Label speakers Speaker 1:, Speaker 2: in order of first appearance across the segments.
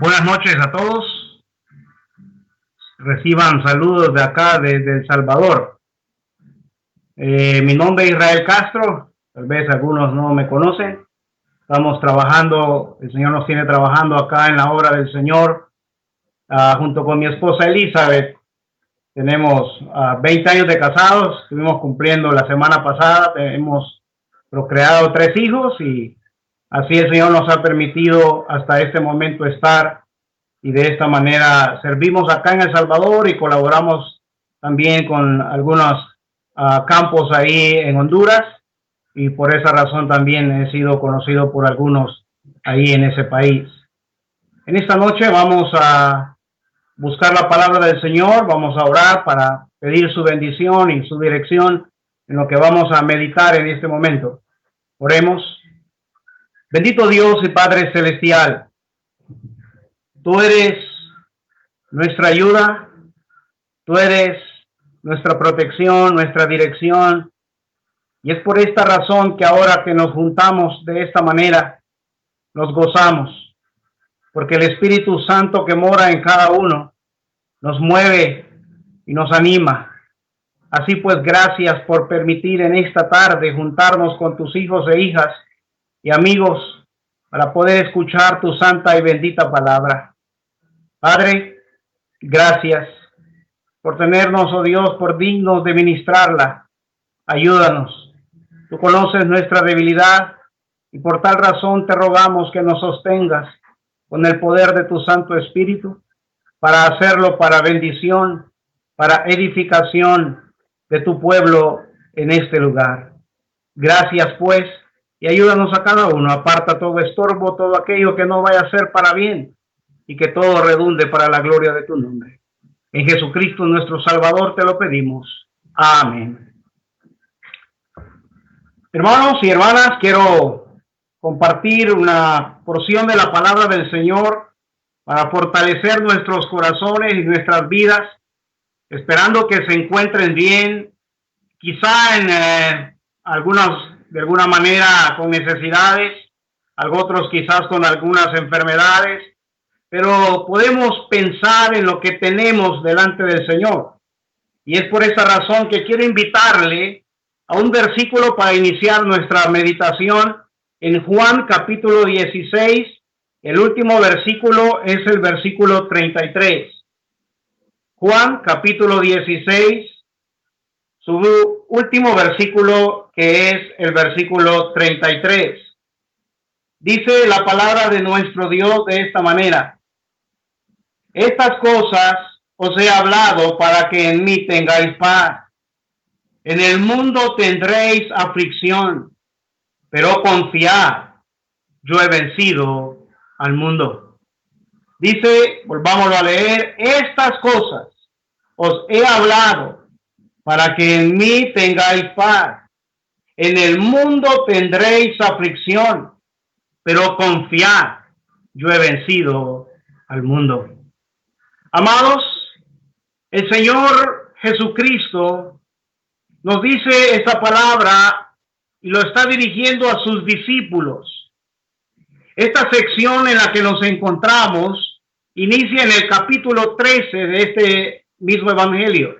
Speaker 1: Buenas noches a todos. Reciban saludos de acá, desde El Salvador. Mi nombre es Israel Castro. Tal vez algunos no me conocen. Estamos trabajando, el Señor nos tiene trabajando acá en la obra del Señor, junto con mi esposa Elizabeth. Tenemos 20 años de casados. Estuvimos cumpliendo la semana pasada. Hemos procreado 3 hijos y así el Señor nos ha permitido hasta este momento estar, y de esta manera servimos acá en El Salvador y colaboramos también con algunos campos ahí en Honduras, y por esa razón también he sido conocido por algunos ahí en ese país. En esta noche vamos a buscar la palabra del Señor, vamos a orar para pedir su bendición y su dirección en lo que vamos a meditar en este momento. Oremos. Bendito Dios y Padre Celestial, tú eres nuestra ayuda, tú eres nuestra protección, nuestra dirección, y es por esta razón que ahora que nos juntamos de esta manera, nos gozamos, porque el Espíritu Santo que mora en cada uno nos mueve y nos anima. Así pues, gracias por permitir en esta tarde juntarnos con tus hijos e hijas y amigos para poder escuchar tu santa y bendita palabra. Padre, gracias por tenernos, oh Dios, por dignos de ministrarla. Ayúdanos. Tú conoces nuestra debilidad y por tal razón te rogamos que nos sostengas con el poder de tu Santo Espíritu para hacerlo para bendición, para edificación de tu pueblo en este lugar. Gracias pues, y ayúdanos a cada uno. Aparta todo estorbo, todo aquello que no vaya a ser para bien, y que todo redunde para la gloria de tu nombre. En Jesucristo nuestro Salvador te lo pedimos. Amén. Hermanos y hermanas, quiero compartir una porción de la palabra del Señor para fortalecer nuestros corazones y nuestras vidas, esperando que se encuentren bien, quizá en de alguna manera con necesidades, otros quizás con algunas enfermedades, pero podemos pensar en lo que tenemos delante del Señor. Y es por esa razón que quiero invitarle a un versículo para iniciar nuestra meditación en Juan capítulo 16. El último versículo es el versículo 33. Juan capítulo 16, su último versículo, que es el versículo 33. Dice la palabra de nuestro Dios de esta manera: estas cosas os he hablado para que en mí tengáis paz. En el mundo tendréis aflicción, pero confiad, yo he vencido al mundo. Dice, volvámoslo a leer: estas cosas os he hablado para que en mí tengáis paz. En el mundo tendréis aflicción, pero confiad, yo he vencido al mundo. Amados, el Señor Jesucristo nos dice esta palabra y lo está dirigiendo a sus discípulos. Esta sección en la que nos encontramos inicia en el capítulo 13 de este mismo evangelio.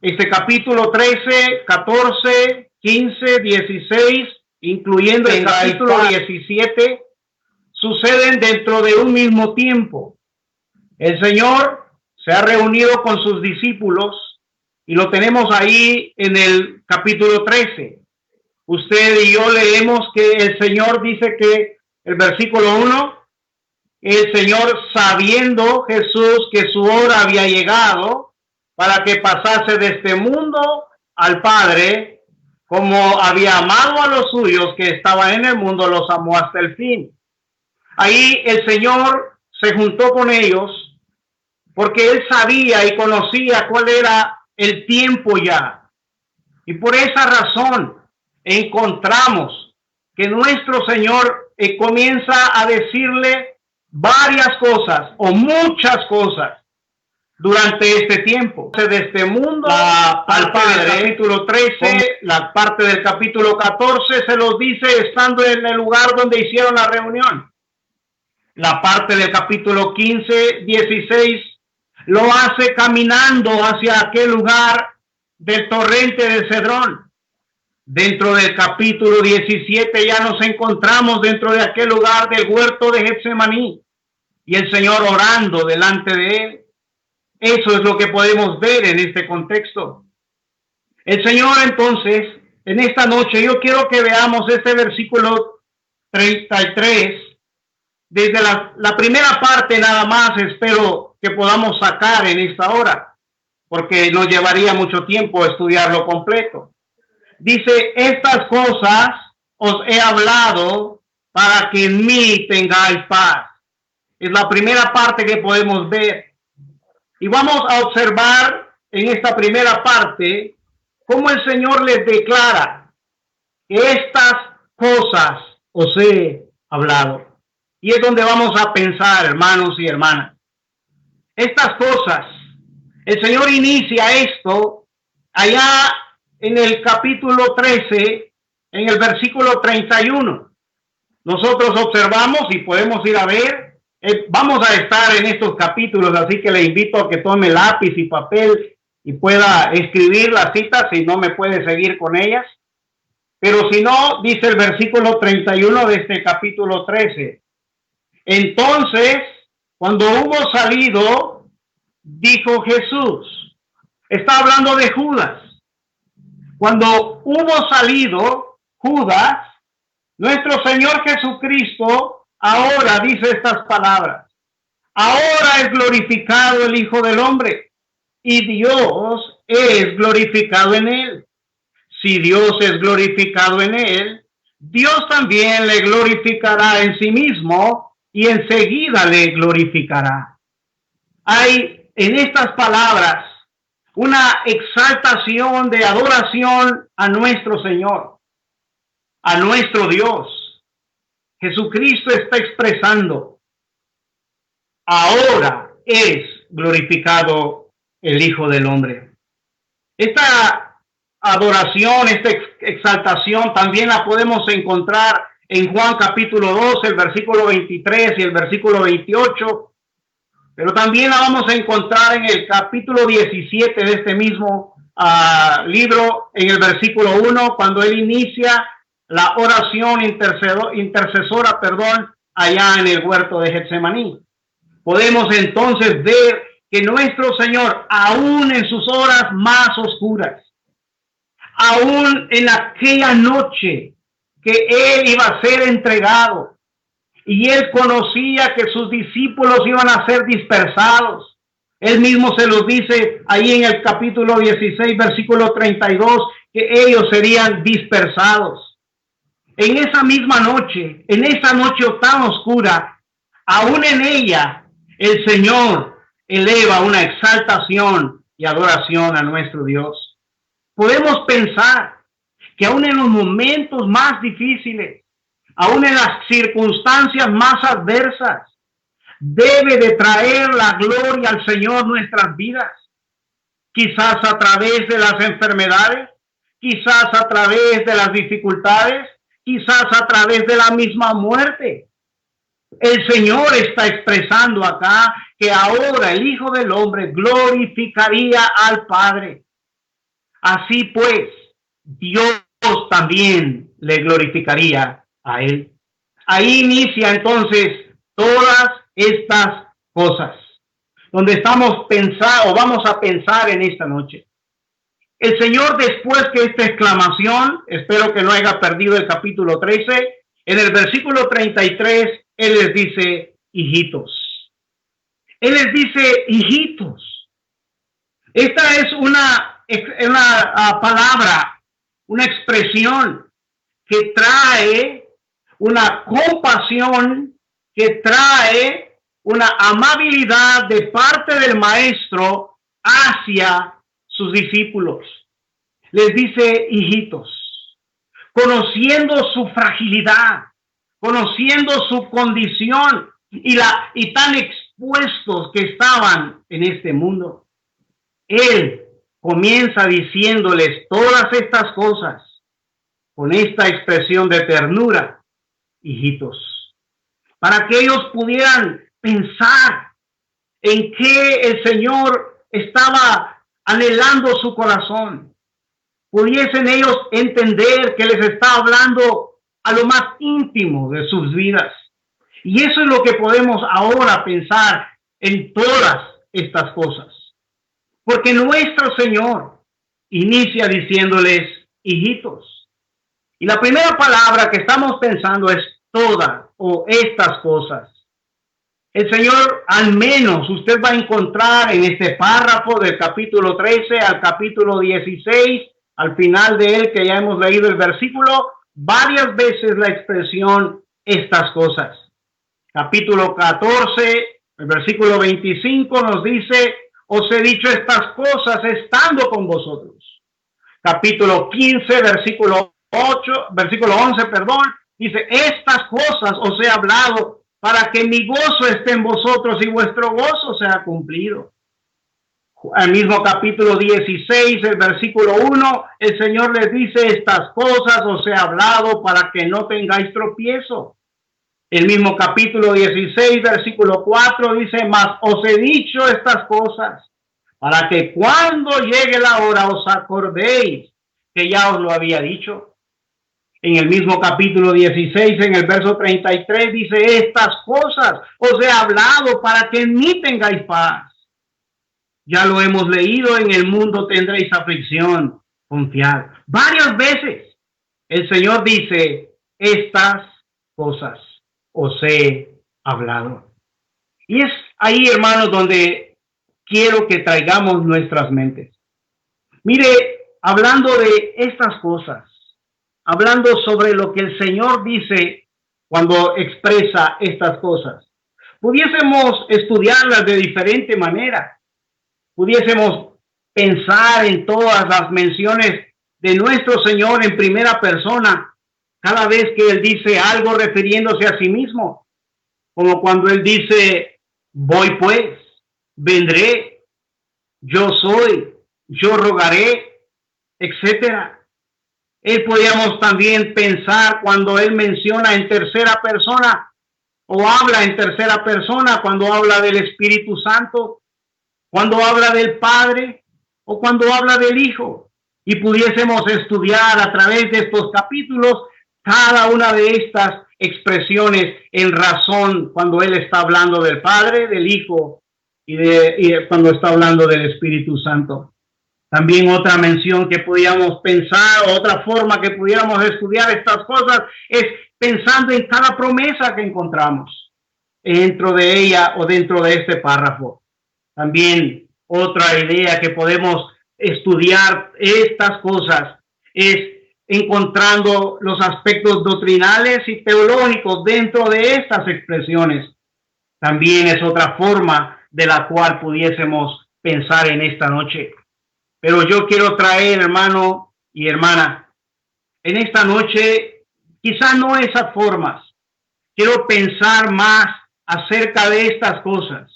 Speaker 1: Este capítulo 13, 14, 15, 16, incluyendo el capítulo 17, suceden dentro de un mismo tiempo. El Señor se ha reunido con sus discípulos y lo tenemos ahí en el capítulo 13. Usted y yo leemos que el Señor dice que el versículo 1, el Señor, sabiendo Jesús que su hora había llegado para que pasase de este mundo al Padre, como había amado a los suyos que estaban en el mundo, los amó hasta el fin. Ahí el Señor se juntó con ellos porque Él sabía y conocía cuál era el tiempo ya. Y por esa razón encontramos que nuestro Señor comienza a decirle varias cosas o muchas cosas durante este tiempo. De este mundo al Padre, capítulo 13, la parte del capítulo 14 se los dice estando en el lugar donde hicieron la reunión. La parte del capítulo 15, 16 lo hace caminando hacia aquel lugar del torrente de Cedrón. Dentro del capítulo 17 ya nos encontramos dentro de aquel lugar del huerto de Getsemaní y el Señor orando delante de él. Eso es lo que podemos ver en este contexto. El Señor entonces, en esta noche, yo quiero que veamos este versículo 33, desde la primera parte nada más, espero que podamos sacar en esta hora, porque nos llevaría mucho tiempo estudiarlo completo. Dice, estas cosas os he hablado para que en mí tengáis paz. Es la primera parte que podemos ver. Y vamos a observar en esta primera parte cómo el Señor les declara que estas cosas os he hablado. Y es donde vamos a pensar, hermanos y hermanas. Estas cosas, el Señor inicia esto allá en el capítulo 13, en el versículo 31. Nosotros observamos y podemos ir a ver, vamos a estar en estos capítulos, así que le invito a que tome lápiz y papel y pueda escribir las citas, si no me puede seguir con ellas. Pero si no, dice el versículo 31 de este capítulo 13. Entonces, cuando hubo salido, dijo Jesús, está hablando de Judas. Cuando hubo salido Judas, nuestro Señor Jesucristo ahora dice estas palabras. Ahora es glorificado el Hijo del Hombre y Dios es glorificado en él. Si Dios es glorificado en él, Dios también le glorificará en sí mismo y enseguida le glorificará. Hay en estas palabras una exaltación de adoración a nuestro Señor, a nuestro Dios. Jesucristo está expresando, ahora es glorificado el Hijo del Hombre. Esta adoración, esta exaltación también la podemos encontrar en Juan capítulo 2, el versículo 23 y el versículo 28. Pero también la vamos a encontrar en el capítulo 17 de este mismo libro, en el versículo 1, cuando él inicia la oración intercesora, allá en el huerto de Getsemaní. Podemos entonces ver que nuestro Señor, aún en sus horas más oscuras, aún en aquella noche que él iba a ser entregado, y él conocía que sus discípulos iban a ser dispersados. Él mismo se los dice ahí en el capítulo 16, versículo 32, que ellos serían dispersados. En esa misma noche, en esa noche tan oscura, aún en ella, el Señor eleva una exaltación y adoración a nuestro Dios. Podemos pensar que aún en los momentos más difíciles, aún en las circunstancias más adversas, debe de traer la gloria al Señor nuestras vidas. Quizás a través de las enfermedades, quizás a través de las dificultades, quizás a través de la misma muerte. El Señor está expresando acá que ahora el Hijo del Hombre glorificaría al Padre. Así pues, Dios también le glorificaría a él. Ahí inicia entonces todas estas cosas, donde estamos pensando o vamos a pensar en esta noche. El Señor, después que esta exclamación, espero que no haya perdido el capítulo 13, en el versículo 33, Él les dice, hijitos. Él les dice, hijitos. Esta es una palabra, una expresión que trae una compasión, que trae una amabilidad de parte del maestro hacia sus discípulos. Les dice hijitos, conociendo su fragilidad, conociendo su condición y tan expuestos que estaban en este mundo. Él comienza diciéndoles todas estas cosas con esta expresión de ternura, hijitos. para que ellos pudieran pensar en qué el Señor estaba anhelando su corazón. Pudiesen ellos entender que les está hablando a lo más íntimo de sus vidas. Y eso es lo que podemos ahora pensar en todas estas cosas. Porque nuestro Señor inicia diciéndoles, hijitos. Y la primera palabra que estamos pensando es todas o estas cosas. El Señor, al menos usted va a encontrar en este párrafo del capítulo 13 al capítulo 16, al final de él que ya hemos leído el versículo, varias veces la expresión estas cosas. Capítulo 14, el versículo 25 nos dice, os he dicho estas cosas estando con vosotros. Capítulo 15, versículo 11, dice, estas cosas os he hablado para que mi gozo esté en vosotros y vuestro gozo sea cumplido. Al mismo capítulo 16, el versículo 1, el Señor les dice, estas cosas os he hablado para que no tengáis tropiezo. El mismo capítulo 16, versículo 4, dice, mas os he dicho estas cosas para que cuando llegue la hora os acordéis que ya os lo había dicho. En el mismo capítulo 16, en el verso 33, dice, estas cosas os he hablado para que en mí tengáis paz. Ya lo hemos leído, en el mundo tendréis aflicción, confiad. Varias veces el Señor dice, estas cosas os he hablado. Y es ahí, hermanos, donde quiero que traigamos nuestras mentes. Mire, hablando de estas cosas, hablando sobre lo que el Señor dice cuando expresa estas cosas, pudiésemos estudiarlas de diferente manera. Pudiésemos pensar en todas las menciones de nuestro Señor en primera persona, cada vez que Él dice algo refiriéndose a sí mismo, como cuando Él dice, voy pues, vendré, yo soy, yo rogaré, etcétera. Podríamos también pensar cuando Él menciona en tercera persona o habla en tercera persona, cuando habla del Espíritu Santo, cuando habla del Padre o cuando habla del Hijo. Y pudiésemos estudiar a través de estos capítulos cada una de estas expresiones en razón cuando Él está hablando del Padre, del Hijo y cuando está hablando del Espíritu Santo. También otra mención que pudiéramos pensar, otra forma que pudiéramos estudiar estas cosas es pensando en cada promesa que encontramos dentro de ella o dentro de este párrafo. También otra idea que podemos estudiar estas cosas es encontrando los aspectos doctrinales y teológicos dentro de estas expresiones. También es otra forma de la cual pudiésemos pensar en esta noche. Pero yo quiero traer, hermano y hermana, en esta noche, quizá no esas formas. Quiero pensar más acerca de estas cosas,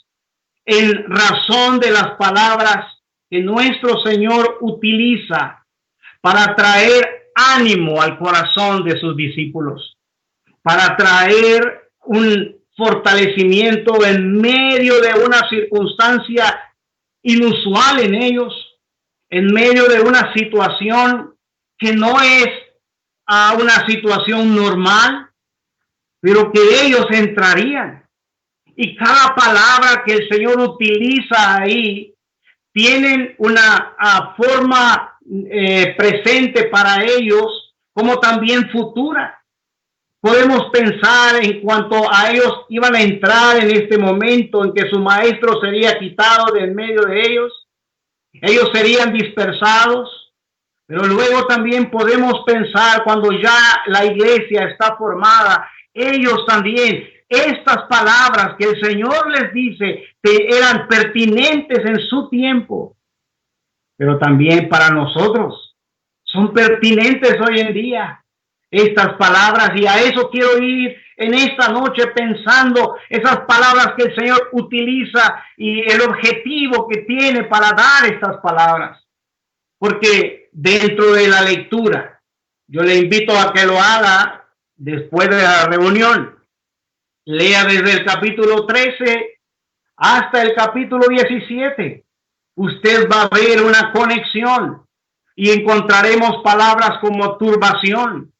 Speaker 1: en razón de las palabras que nuestro Señor utiliza para traer ánimo al corazón de sus discípulos, para traer un fortalecimiento en medio de una circunstancia inusual en ellos, en medio de una situación que no es una situación normal, pero que ellos entrarían. Y cada palabra que el Señor utiliza ahí tienen una forma presente para ellos, como también futura. Podemos pensar en cuanto a ellos iban a entrar en este momento en que su maestro sería quitado de en medio de ellos. Ellos serían dispersados, pero luego también podemos pensar cuando ya la iglesia está formada, ellos también, estas palabras que el Señor les dice que eran pertinentes en su tiempo, pero también para nosotros son pertinentes hoy en día estas palabras, y a eso quiero ir en esta noche pensando esas palabras que el Señor utiliza y el objetivo que tiene para dar estas palabras. Porque dentro de la lectura, yo le invito a que lo haga después de la reunión. Lea desde el capítulo 13 hasta el capítulo 17. Usted va a ver una conexión y encontraremos palabras como turbación,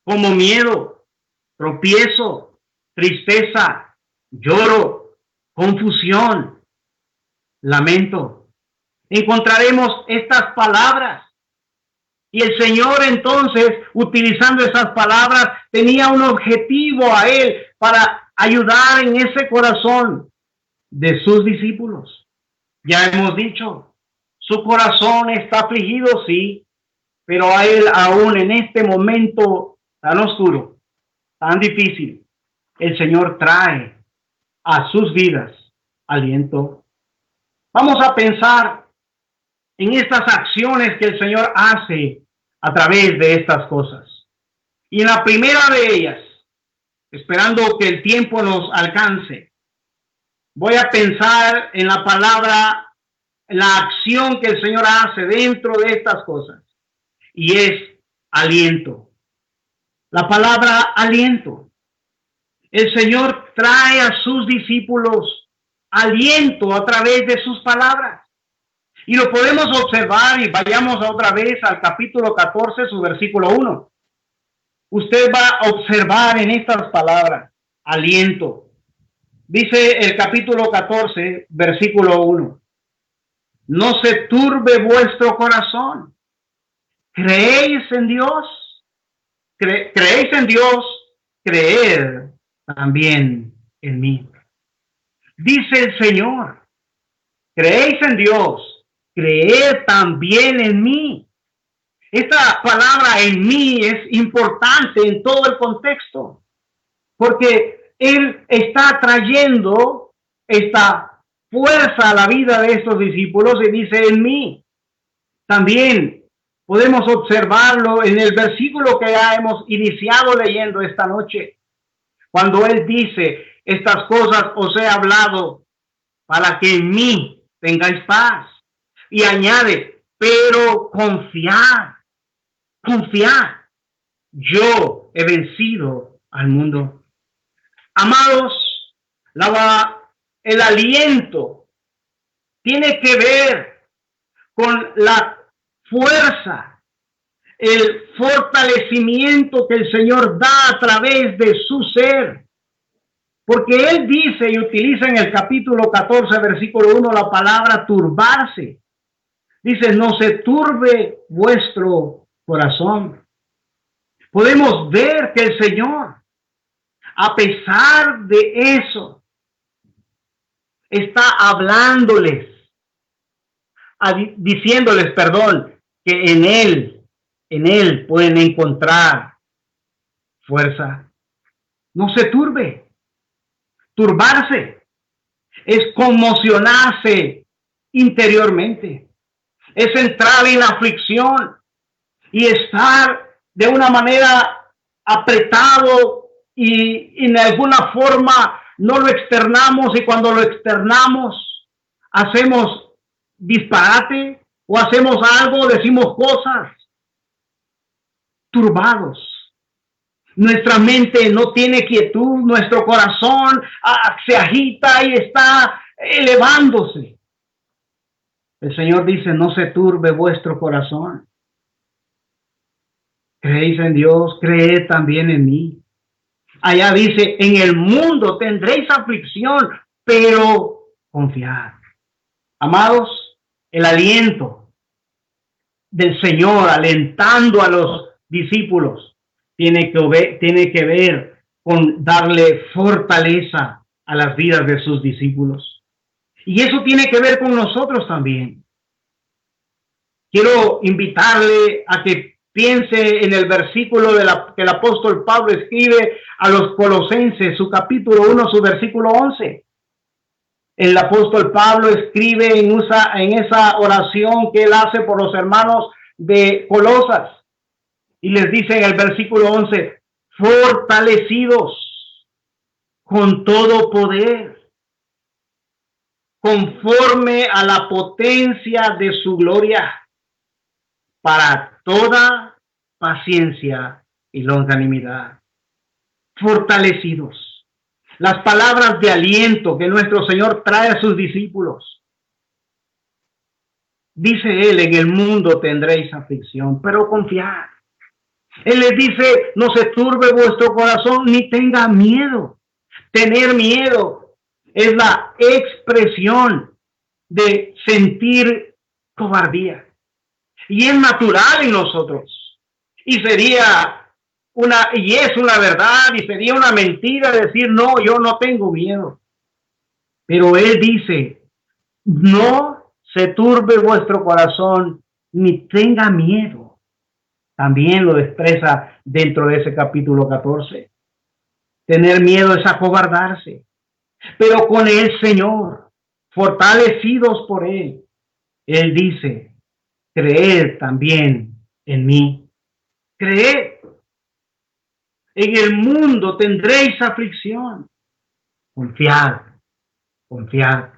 Speaker 1: como miedo, tropiezo, tristeza, lloro, confusión, lamento. Encontraremos estas palabras. Y el Señor entonces, utilizando esas palabras, tenía un objetivo a él para ayudar en ese corazón de sus discípulos. Ya hemos dicho, su corazón está afligido, sí, pero a él aún en este momento tan oscuro, tan difícil, el Señor trae a sus vidas aliento. Vamos a pensar en estas acciones que el Señor hace a través de estas cosas. Y en la primera de ellas, esperando que el tiempo nos alcance, voy a pensar en la palabra, en la acción que el Señor hace dentro de estas cosas. Y es aliento. La palabra aliento. El Señor trae a sus discípulos aliento a través de sus palabras. Y lo podemos observar, y vayamos otra vez al capítulo 14, su versículo 1. Usted va a observar en estas palabras, aliento. Dice el capítulo 14, versículo 1. No se turbe vuestro corazón. ¿Creéis en Dios? ¿Creéis en Dios? Creed también en mí. Dice el Señor, ¿creéis en Dios? Creed también en mí. Esta palabra en mí es importante en todo el contexto, porque Él está trayendo esta fuerza a la vida de estos discípulos y dice en mí. También podemos observarlo en el versículo que ya hemos iniciado leyendo esta noche, cuando Él dice, estas cosas os he hablado para que en mí tengáis paz. Y añade, pero confiad, yo he vencido al mundo. Amados, el aliento tiene que ver con la fuerza, el fortalecimiento que el Señor da a través de su ser. Porque Él dice y utiliza en el capítulo 14, versículo 1, la palabra turbarse. Dice, no se turbe vuestro corazón. Podemos ver que el Señor, a pesar de eso, está hablándoles, diciéndoles, que en Él pueden encontrar fuerza. No se turbe. Turbarse es conmocionarse interiormente. Es entrar en la aflicción y estar de una manera apretado y en alguna forma no lo externamos, y cuando lo externamos hacemos disparate o hacemos algo, decimos cosas turbados. Nuestra mente no tiene quietud, nuestro corazón se agita y está elevándose. El Señor dice, no se turbe vuestro corazón. Creéis en Dios, creed también en mí. Allá dice, en el mundo tendréis aflicción, pero confiad. Amados, el aliento del Señor alentando a los discípulos tiene que ver con darle fortaleza a las vidas de sus discípulos. Y eso tiene que ver con nosotros también. Quiero invitarle a que piense en el versículo que el apóstol Pablo escribe a los Colosenses, su capítulo 1, su versículo 11. El apóstol Pablo escribe en esa oración que él hace por los hermanos de Colosas. Y les dice en el versículo 11, fortalecidos con todo poder, conforme a la potencia de su gloria, para toda paciencia y longanimidad. Fortalecidos. las palabras de aliento que nuestro Señor trae a sus discípulos. Dice Él, en el mundo tendréis aflicción, pero confiad. Él les dice, no se turbe vuestro corazón ni tenga miedo. Tener miedo es la expresión de sentir cobardía. Y es natural en nosotros. Y es una verdad, y sería una mentira decir, no, yo no tengo miedo. Pero Él dice, no se turbe vuestro corazón ni tenga miedo. También lo expresa dentro de ese capítulo 14. Tener miedo es acobardarse. Pero con el Señor, fortalecidos por Él, Él dice, creed también en mí. Creed. En el mundo tendréis aflicción. Confiad, confiad.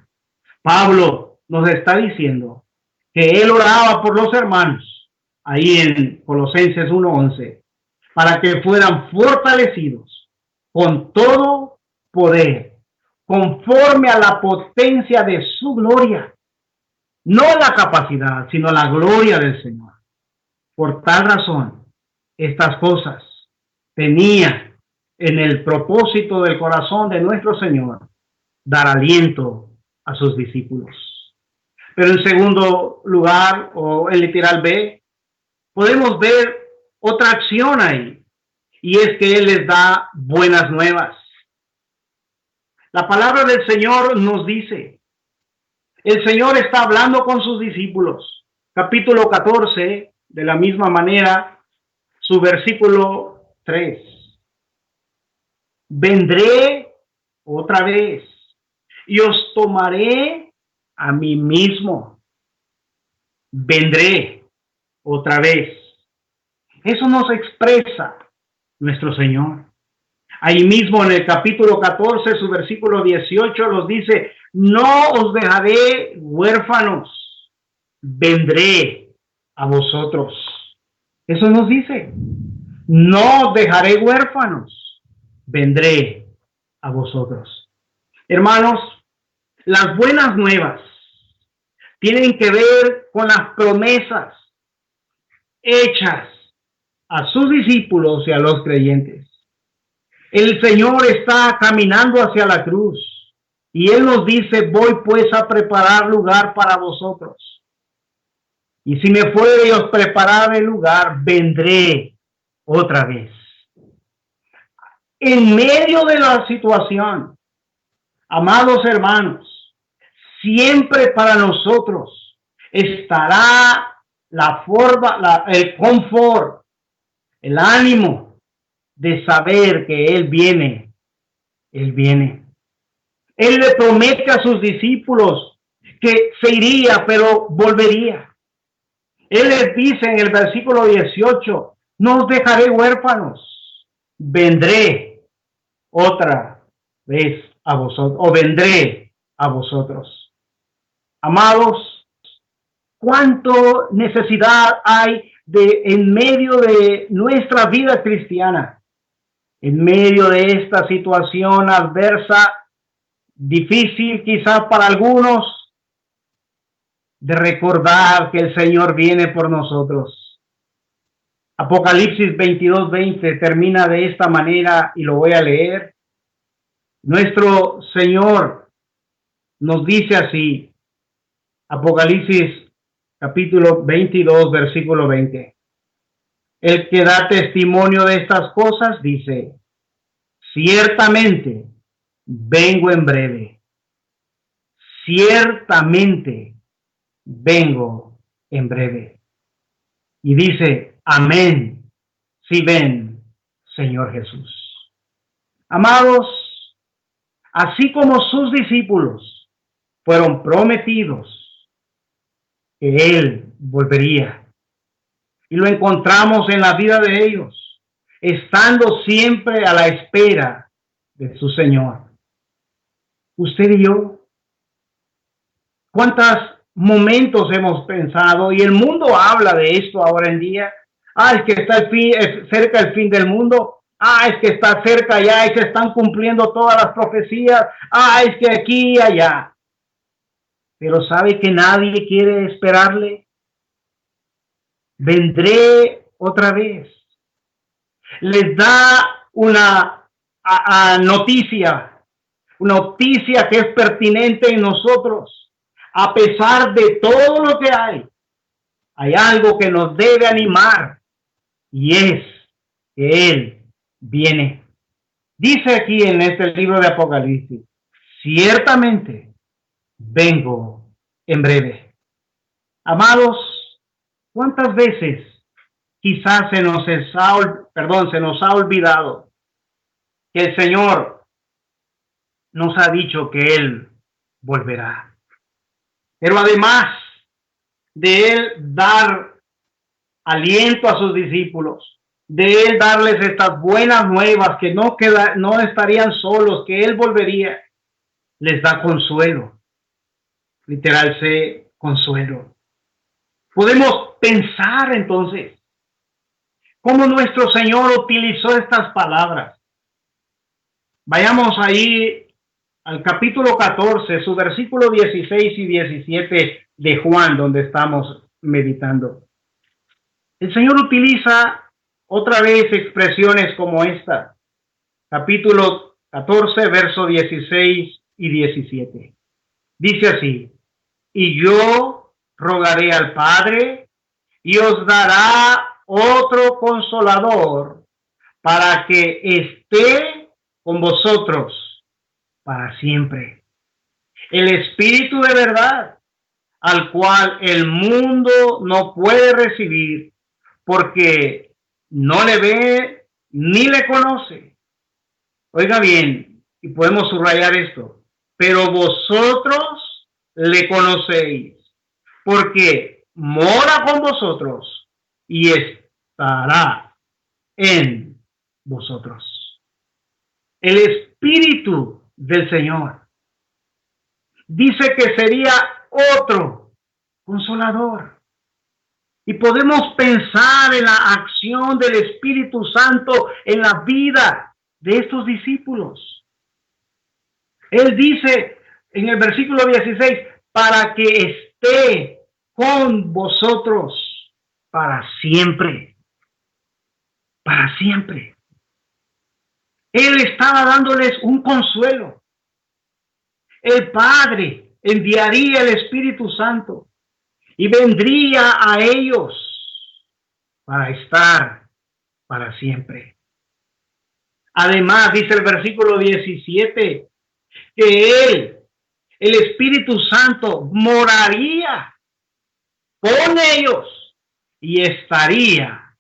Speaker 1: Pablo nos está diciendo que él oraba por los hermanos, ahí en Colosenses 1:11, para que fueran fortalecidos con todo poder, conforme a la potencia de su gloria. No la capacidad, sino la gloria del Señor. Por tal razón, estas cosas tenía en el propósito del corazón de nuestro Señor dar aliento a sus discípulos. Pero en segundo lugar, o en literal B, podemos ver otra acción ahí, y es que Él les da buenas nuevas. La palabra del Señor nos dice, el Señor está hablando con sus discípulos. Capítulo 14, de la misma manera, su versículo 3. Vendré otra vez y os tomaré a mí mismo. Vendré otra vez. Eso nos expresa nuestro Señor. Ahí mismo en el capítulo 14, su versículo 18 nos dice, no os dejaré huérfanos, vendré a vosotros. Eso nos dice, no os dejaré huérfanos, vendré a vosotros. Hermanos, las buenas nuevas tienen que ver con las promesas hechas a sus discípulos y a los creyentes. El Señor está caminando hacia la cruz y Él nos dice, voy pues a preparar lugar para vosotros. Y si me fuere y os preparar el lugar, vendré otra vez. En medio de la situación, amados hermanos, siempre para nosotros estará la forma, el confort, el ánimo de saber que Él viene. Él viene. Él le promete a sus discípulos que se iría, pero volvería. Él les dice en el versículo 18, no os dejaré huérfanos, vendré otra vez a vosotros, o vendré a vosotros. Amados, cuánto necesidad hay en medio de nuestra vida cristiana, en medio de esta situación adversa, difícil quizás para algunos, de recordar que el Señor viene por nosotros. Apocalipsis 22:20 termina de esta manera y lo voy a leer. Nuestro Señor nos dice así, Apocalipsis capítulo 22, versículo 20. El que da testimonio de estas cosas dice, ciertamente vengo en breve. Ciertamente vengo en breve. Y dice, amén, si ven, Señor Jesús. Amados, así como sus discípulos fueron prometidos que Él volvería, y lo encontramos en la vida de ellos, estando siempre a la espera de su Señor. Usted y yo, ¿cuántos momentos hemos pensado? Y el mundo habla de esto ahora en día. Es que está cerca el fin del mundo. Es que está cerca ya y se están cumpliendo todas las profecías. Es que aquí y allá. Pero ¿sabe que nadie quiere esperarle? Vendré otra vez. Les da una noticia que es pertinente en nosotros. A pesar de todo lo que hay algo que nos debe animar, y es que Él viene. Dice aquí en este libro de Apocalipsis, ciertamente vengo en breve. Amados, ¿cuántas veces quizás se nos ha olvidado que el Señor nos ha dicho que Él volverá? Pero además de Él dar aliento a sus discípulos, de Él darles estas buenas nuevas, que no estarían solos, que Él volvería, les da consuelo. Literal, consuelo. Podemos pensar entonces cómo nuestro Señor utilizó estas palabras. Vayamos ahí al capítulo 14, su versículo 16 y 17 de Juan, donde estamos meditando. El Señor utiliza otra vez expresiones como esta. Capítulo 14, verso 16 y 17. Dice así: y yo rogaré al Padre y os dará otro consolador para que esté con vosotros para siempre. El Espíritu de verdad, al cual el mundo no puede recibir porque no le ve ni le conoce. Oiga bien, y podemos subrayar esto, pero vosotros le conocéis, porque mora con vosotros y estará en vosotros. El Espíritu del Señor dice que sería otro consolador. Y podemos pensar en la acción del Espíritu Santo en la vida de estos discípulos. Él dice en el versículo 16, para que esté con vosotros para siempre. Para siempre. Él estaba dándoles un consuelo. El Padre enviaría el Espíritu Santo y vendría a ellos para estar para siempre. Además, dice el versículo 17, que Él, el Espíritu Santo, moraría con ellos y estaría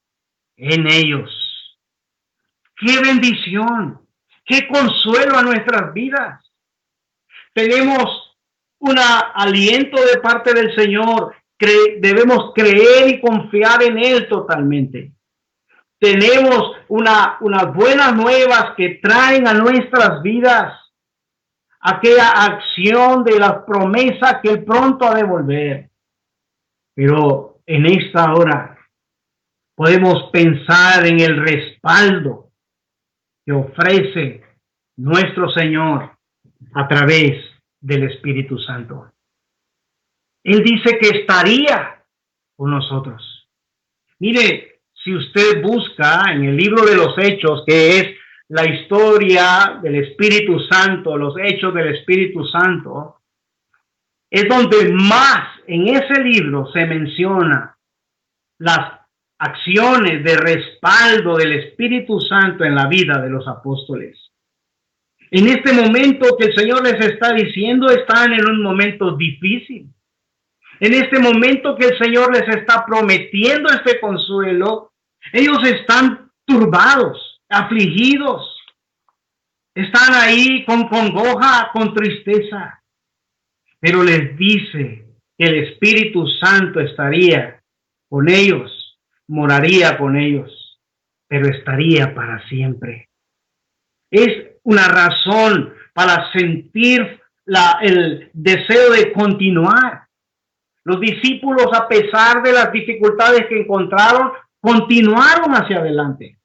Speaker 1: en ellos. ¡Qué bendición! ¡Qué consuelo a nuestras vidas! Tenemos un aliento de parte del Señor. Debemos creer y confiar en Él totalmente. Tenemos unas buenas nuevas que traen a nuestras vidas aquella acción de la promesa que Él pronto ha de volver. Pero en esta hora podemos pensar en el respaldo que ofrece nuestro Señor a través del Espíritu Santo. Él dice que estaría con nosotros. Mire, si usted busca en el libro de los Hechos, que es la historia del Espíritu Santo, los hechos del Espíritu Santo, es donde más en ese libro se menciona las acciones de respaldo del Espíritu Santo en la vida de los apóstoles. En este momento que el Señor les está diciendo, están en un momento difícil. En este momento que el Señor les está prometiendo este consuelo, ellos están turbados, afligidos. Están ahí con congoja, con tristeza. Pero les dice que el Espíritu Santo estaría con ellos, moraría con ellos, pero estaría para siempre. Es una razón para sentir el deseo de continuar. Los discípulos, a pesar de las dificultades que encontraron, continuaron hacia adelante.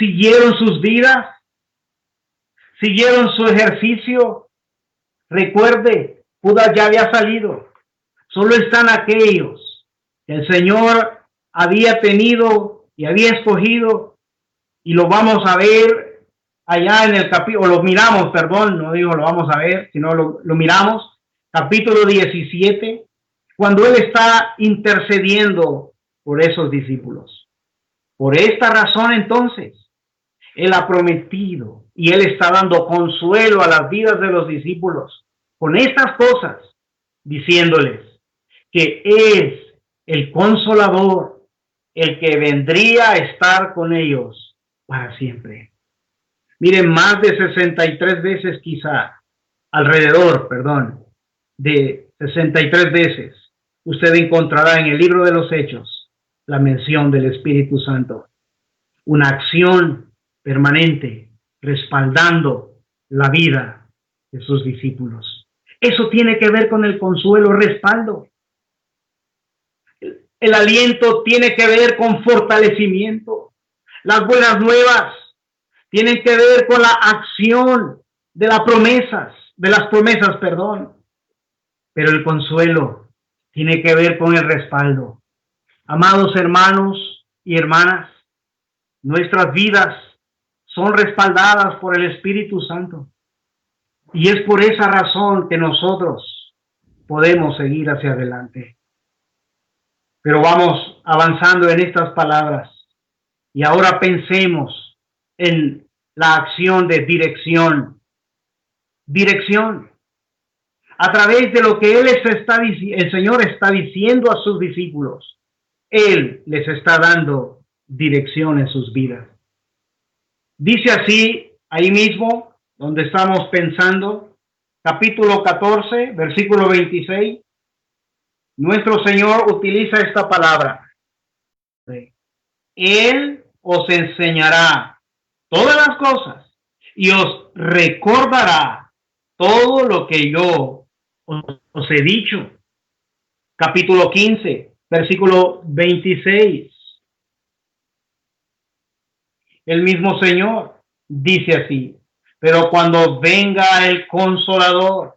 Speaker 1: ¿Siguieron sus vidas? ¿Siguieron su ejercicio? Recuerde, Judas ya había salido. Solo están aquellos que el Señor había tenido y había escogido, y lo vamos a ver allá en el capítulo, lo miramos, perdón, no digo lo vamos a ver, sino lo miramos, capítulo 17, cuando Él está intercediendo por esos discípulos. Por esta razón, entonces, Él ha prometido y Él está dando consuelo a las vidas de los discípulos con estas cosas, diciéndoles que es el Consolador, el que vendría a estar con ellos para siempre. Miren, más de 63 veces quizá, alrededor, perdón, de 63 veces, usted encontrará en el libro de los Hechos la mención del Espíritu Santo. Una acción permanente, respaldando la vida de sus discípulos. Eso tiene que ver con el consuelo, respaldo. El aliento tiene que ver con fortalecimiento. Las buenas nuevas tienen que ver con la acción de las promesas, perdón. Pero el consuelo tiene que ver con el respaldo. Amados hermanos y hermanas, nuestras vidas son respaldadas por el Espíritu Santo. Y es por esa razón que nosotros podemos seguir hacia adelante. Pero vamos avanzando en estas palabras. Y ahora pensemos en la acción de dirección. Dirección. A través de lo que el Señor está diciendo a sus discípulos, Él les está dando dirección en sus vidas. Dice así, ahí mismo, donde estamos pensando, capítulo 14, versículo 26, nuestro Señor utiliza esta palabra. Él os enseñará todas las cosas y os recordará todo lo que yo os he dicho. Capítulo 15, versículo 26. El mismo Señor dice así: pero cuando venga el Consolador,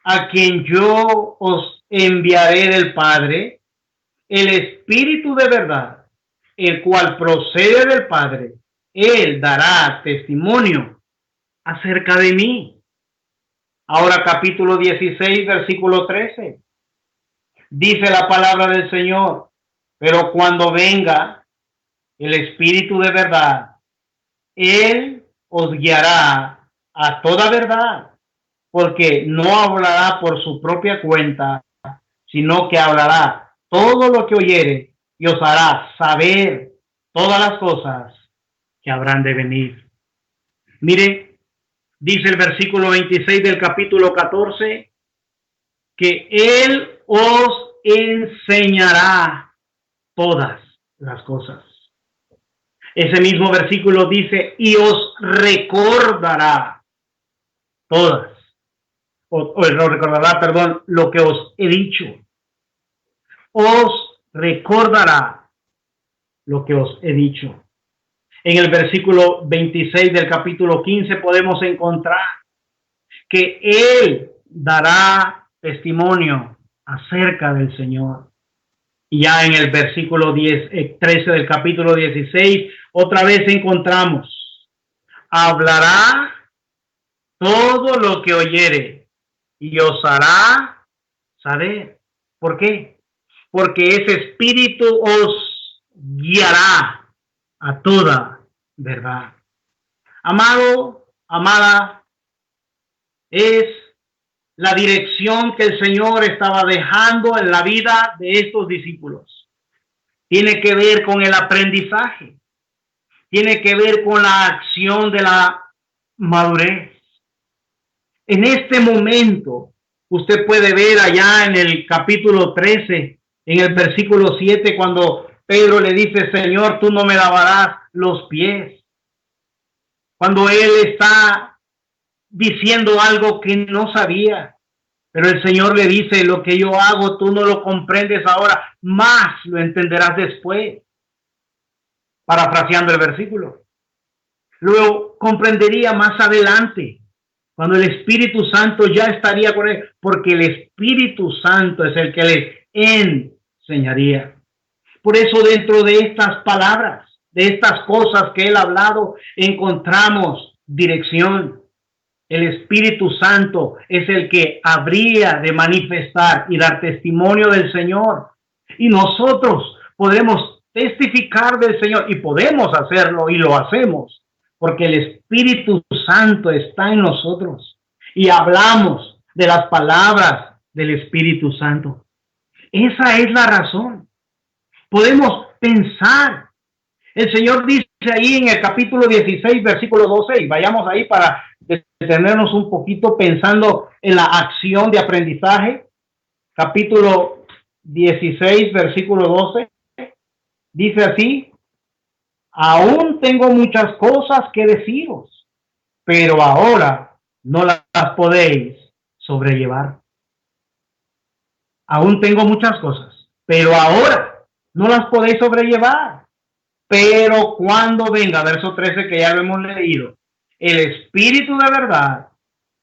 Speaker 1: a quien yo os enviaré del Padre, el Espíritu de verdad, el cual procede del Padre, Él dará testimonio acerca de mí. Ahora capítulo 16, versículo 13. Dice la palabra del Señor: pero cuando venga el Espíritu de verdad, Él os guiará a toda verdad, porque no hablará por su propia cuenta, sino que hablará todo lo que oyere y os hará saber todas las cosas que habrán de venir. Mire, dice el versículo 26 del capítulo 14, que Él os enseñará todas las cosas. Ese mismo versículo dice: y os recordará todas, lo que os he dicho. Os recordará lo que os he dicho. En el versículo 26 del capítulo 15 podemos encontrar que Él dará testimonio acerca del Señor. Y ya en el versículo 13 del capítulo 16, otra vez encontramos: hablará todo lo que oyere y os hará saber. ¿Por qué? Porque ese Espíritu os guiará a toda verdad. Amado, amada, es la dirección que el Señor estaba dejando en la vida de estos discípulos. Tiene que ver con el aprendizaje. Tiene que ver con la acción de la madurez. En este momento, usted puede ver allá en el capítulo 13, en el versículo 7, cuando Pedro le dice: Señor, tú no me lavarás los pies. Cuando él está diciendo algo que no sabía, pero el Señor le dice: lo que yo hago tú no lo comprendes ahora, más lo entenderás después. Parafraseando el versículo. Lo comprendería más adelante, cuando el Espíritu Santo ya estaría con él, porque el Espíritu Santo es el que les enseñaría. Por eso dentro de estas palabras, de estas cosas que él ha hablado, encontramos dirección. El Espíritu Santo es el que habría de manifestar y dar testimonio del Señor. Y nosotros podremos testificar del Señor y podemos hacerlo y lo hacemos porque el Espíritu Santo está en nosotros y hablamos de las palabras del Espíritu Santo. Esa es la razón. Podemos pensar. El Señor dice ahí en el capítulo 16, versículo 12, y vayamos ahí para detenernos un poquito pensando en la acción de aprendizaje. Capítulo 16, versículo 12, dice así: aún tengo muchas cosas que deciros, pero ahora no las podéis sobrellevar. Aún tengo muchas cosas, pero ahora no las podéis sobrellevar. Pero cuando venga, verso 13, que ya lo hemos leído, el Espíritu de verdad,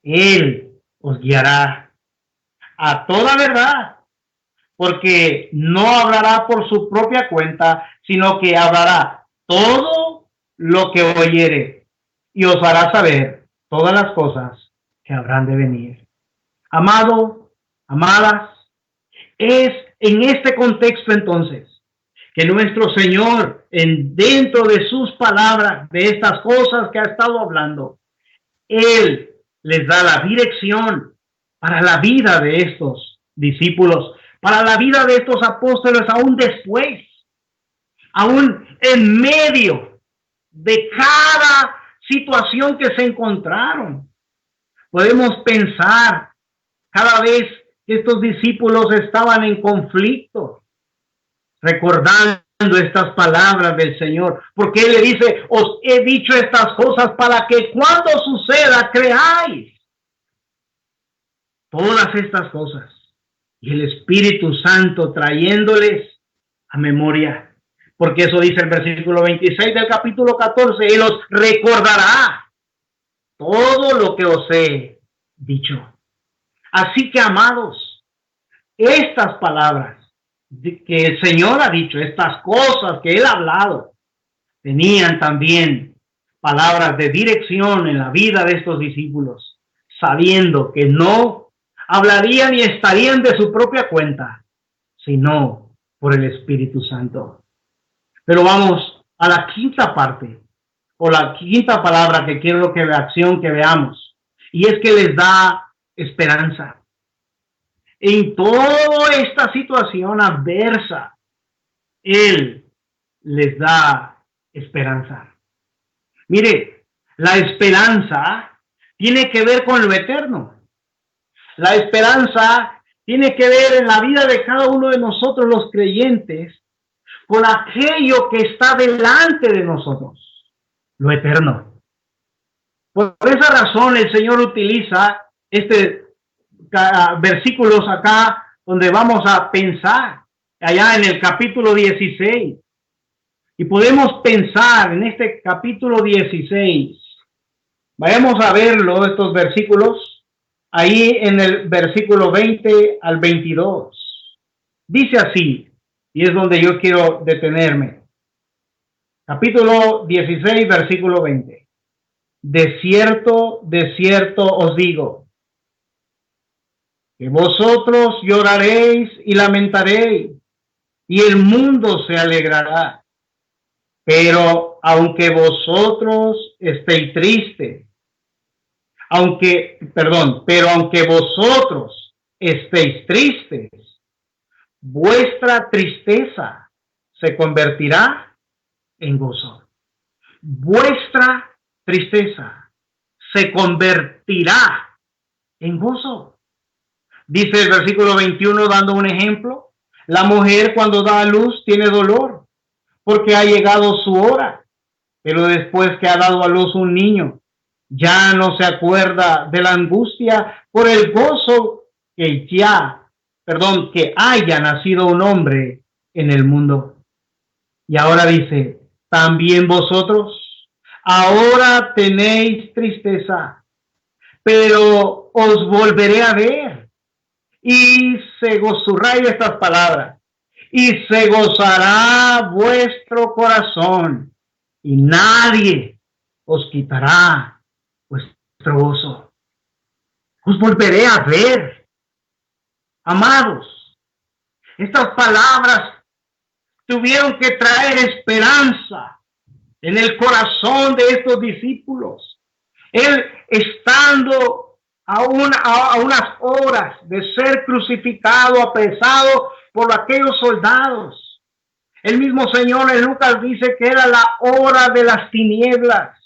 Speaker 1: Él os guiará a toda verdad, porque no hablará por su propia cuenta, sino que hablará todo lo que oyere y os hará saber todas las cosas que habrán de venir. Amado, amadas, es en este contexto entonces que nuestro Señor, dentro de sus palabras, de estas cosas que ha estado hablando, Él les da la dirección para la vida de estos discípulos, para la vida de estos apóstoles, aún después, aún en medio de cada situación que se encontraron. Podemos pensar cada vez que estos discípulos estaban en conflicto, recordando estas palabras del Señor, porque Él le dice: os he dicho estas cosas para que cuando suceda creáis. Todas estas cosas, y el Espíritu Santo trayéndoles a memoria, porque eso dice el versículo 26 del capítulo 14: Él os recordará todo lo que os he dicho. Así que, amados, estas palabras que el Señor ha dicho, estas cosas que Él ha hablado, tenían también palabras de dirección en la vida de estos discípulos, sabiendo que no hablarían y estarían de su propia cuenta, sino por el Espíritu Santo. Pero vamos a la quinta parte, o la quinta palabra que quiero que veamos, y es que les da esperanza. En toda esta situación adversa, Él les da esperanza. Mire, la esperanza tiene que ver con lo eterno. La esperanza tiene que ver en la vida de cada uno de nosotros los creyentes con aquello que está delante de nosotros, lo eterno. Por esa razón el Señor utiliza versículos acá donde vamos a pensar, allá en el capítulo 16. Y podemos pensar en este capítulo 16. Vayamos a verlo, estos versículos, ahí en el versículo 20 al 22. Dice así, y es donde yo quiero detenerme. Capítulo 16, versículo 20. De cierto os digo, que vosotros lloraréis y lamentaréis, y el mundo se alegrará. Pero aunque vosotros estéis tristes, pero aunque vosotros estéis tristes, vuestra tristeza se convertirá en gozo. Vuestra tristeza se convertirá en gozo. Dice el versículo 21, dando un ejemplo: la mujer cuando da a luz tiene dolor, porque ha llegado su hora, pero después que ha dado a luz un niño, ya no se acuerda de la angustia por el gozo que haya nacido un hombre en el mundo. Y ahora dice: también vosotros, ahora tenéis tristeza, pero os volveré a ver. Y se gozará estas palabras, y se gozará vuestro corazón, y nadie os quitará vuestro gozo. Os volveré a ver. Amados, estas palabras tuvieron que traer esperanza en el corazón de estos discípulos. Él, estando a unas horas de ser crucificado, apresado por aquellos soldados. El mismo Señor en Lucas dice que era la hora de las tinieblas.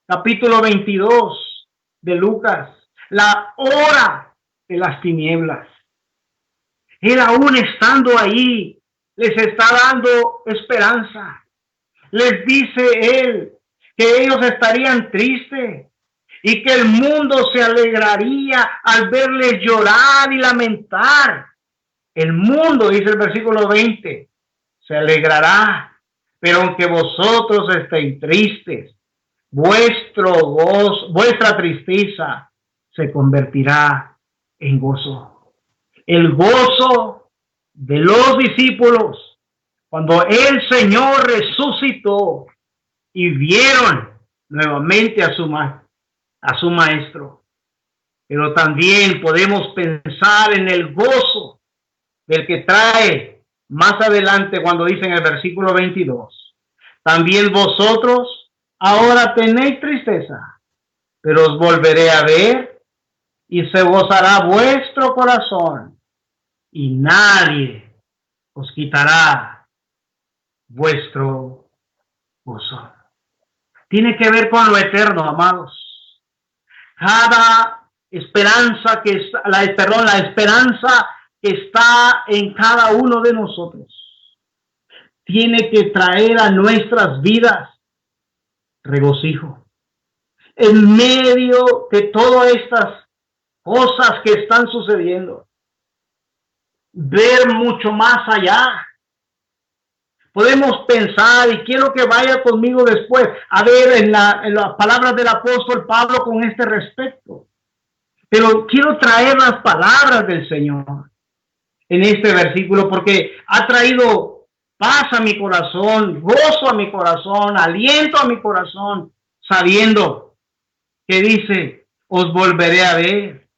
Speaker 1: Capítulo 22 de Lucas. La hora de las tinieblas. Él aún estando ahí, les está dando esperanza. Les dice él que ellos estarían tristes y que el mundo se alegraría al verles llorar y lamentar. El mundo, dice el versículo 20, se alegrará, pero aunque vosotros estéis tristes, vuestra tristeza se convertirá en gozo. El gozo de los discípulos cuando el Señor resucitó y vieron nuevamente a su maestro. Pero también podemos pensar en el gozo del que trae más adelante cuando dice en el versículo 22, también vosotros ahora tenéis tristeza, pero os volveré a ver y se gozará vuestro corazón y nadie os quitará vuestro gozo. Tiene que ver con lo eterno, amados. Cada esperanza la esperanza que está en cada uno de nosotros tiene que traer a nuestras vidas regocijo. En medio de todas estas cosas que están sucediendo, ver mucho más allá. Podemos pensar, y quiero que vaya conmigo después a ver en las palabras del apóstol Pablo con este respecto. Pero quiero traer las palabras del Señor en este versículo porque ha traído paz a mi corazón, gozo a mi corazón, aliento a mi corazón, sabiendo que dice, os volveré a ver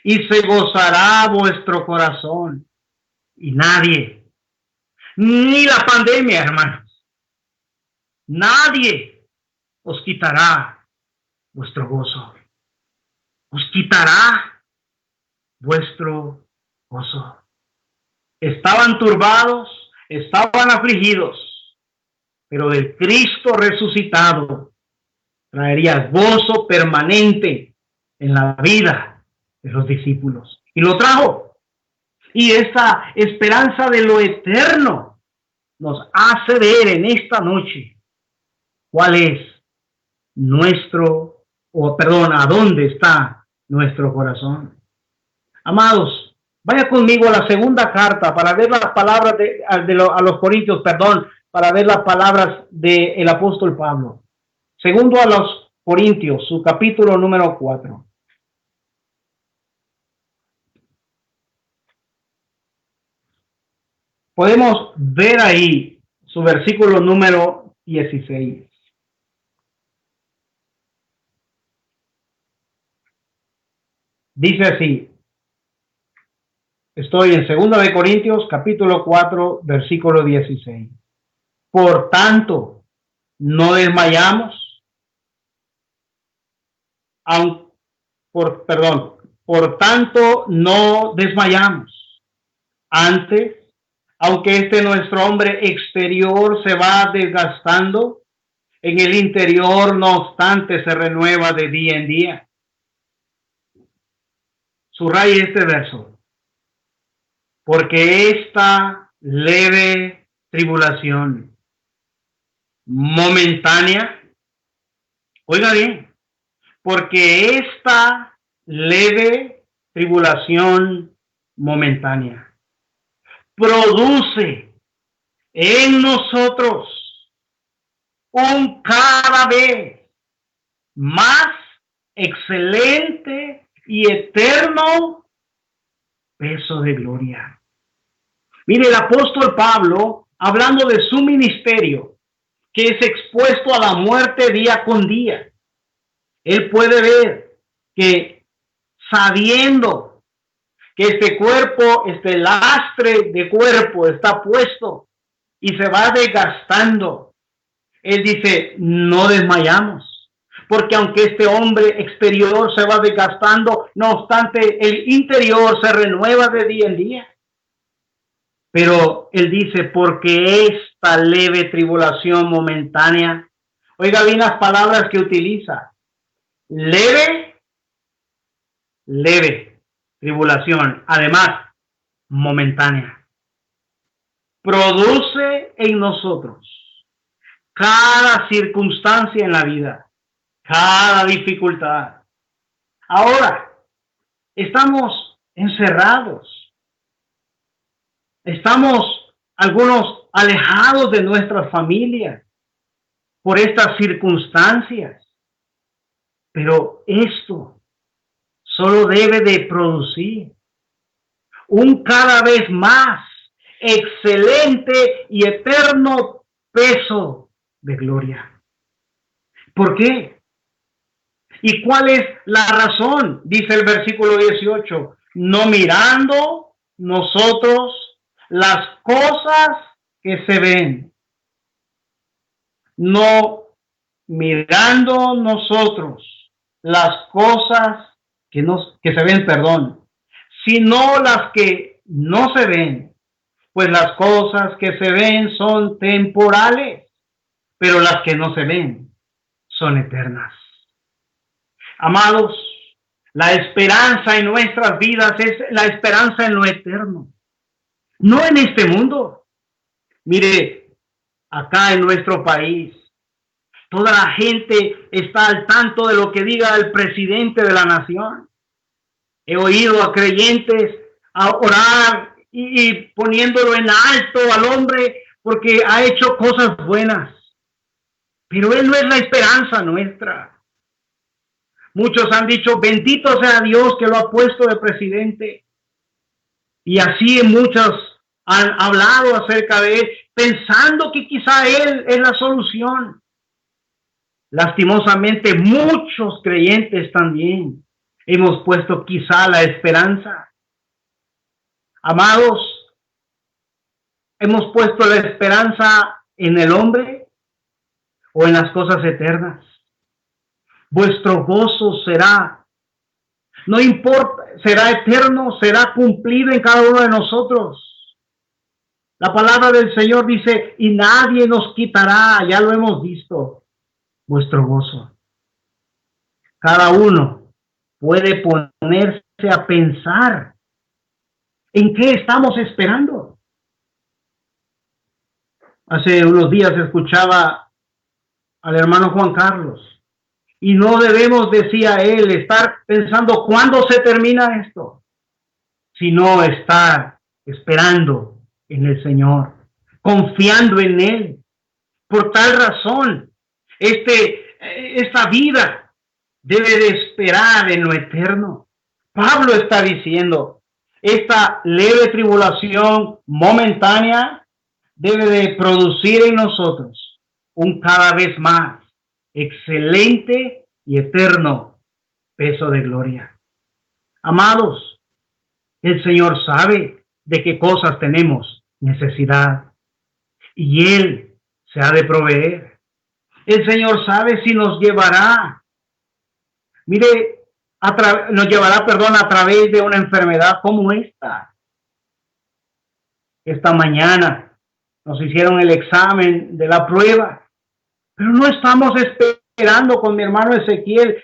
Speaker 1: y se gozará vuestro corazón y nadie, ni la pandemia, hermanos, nadie os quitará vuestro gozo, os quitará vuestro gozo. Estaban turbados, estaban afligidos, pero del Cristo resucitado traería gozo permanente en la vida de los discípulos. Y lo trajo. Y esta esperanza de lo eterno nos hace ver en esta noche cuál es a dónde está nuestro corazón. Amados, vaya conmigo a la segunda carta para ver las palabras a los Corintios, para ver las palabras del apóstol Pablo. Segundo a los Corintios, su capítulo número 4. Podemos ver ahí su versículo número 16. Dice así. Estoy en 2 de Corintios, capítulo 4, versículo 16. Por tanto, no desmayamos. Por tanto, no desmayamos. Antes, aunque nuestro hombre exterior se va desgastando, en el interior, no obstante, se renueva de día en día. Subraye este verso. Porque esta leve tribulación momentánea, oiga bien, porque esta leve tribulación momentánea produce en nosotros un cada vez más excelente y eterno peso de gloria. Mire, el apóstol Pablo, hablando de su ministerio, que es expuesto a la muerte día con día, él puede ver que, sabiendo que este cuerpo, este lastre de cuerpo está puesto y se va desgastando, él dice, no desmayamos, porque aunque este hombre exterior se va desgastando, no obstante el interior se renueva de día en día. Pero él dice, porque esta leve tribulación momentánea, oiga bien las palabras que utiliza, leve tribulación, además momentánea, produce en nosotros cada circunstancia en la vida, cada dificultad. Ahora, estamos encerrados. Estamos algunos alejados de nuestras familias por estas circunstancias. Pero esto solo debe de producir un cada vez más excelente y eterno peso de gloria. ¿Por qué? ¿Y cuál es la razón? Dice el versículo 18, no mirando nosotros las cosas que se ven, no mirando nosotros las cosas que se ven, sino las que no se ven, pues las cosas que se ven son temporales, pero las que no se ven son eternas. Amados, la esperanza en nuestras vidas es la esperanza en lo eterno. No en este mundo. Mire, acá en nuestro país, toda la gente está al tanto de lo que diga el presidente de la nación. He oído a creyentes a orar y poniéndolo en alto al hombre porque ha hecho cosas buenas. Pero él no es la esperanza nuestra. Muchos han dicho, bendito sea Dios que lo ha puesto de presidente. Y así muchos han hablado acerca de él, pensando que quizá él es la solución. Lastimosamente, muchos creyentes también hemos puesto quizá la esperanza. Amados, hemos puesto la esperanza en el hombre o en las cosas eternas. Vuestro gozo será, no importa, será eterno, será cumplido en cada uno de nosotros. La palabra del Señor dice, y nadie nos quitará, ya lo hemos visto, vuestro gozo. Cada uno puede ponerse a pensar en qué estamos esperando. Hace unos días escuchaba al hermano Juan Carlos, y no debemos, decía él, estar pensando cuándo se termina esto, sino estar esperando en el Señor, confiando en Él. Por tal razón, esta vida debe de esperar en lo eterno. Pablo está diciendo, esta leve tribulación momentánea debe de producir en nosotros un cada vez más excelente y eterno peso de gloria. Amados, el Señor sabe de qué cosas tenemos necesidad y Él se ha de proveer. El Señor sabe si nos llevará, nos llevará a través de una enfermedad como esta. Esta mañana nos hicieron el examen de la prueba, pero no estamos esperando con mi hermano Ezequiel,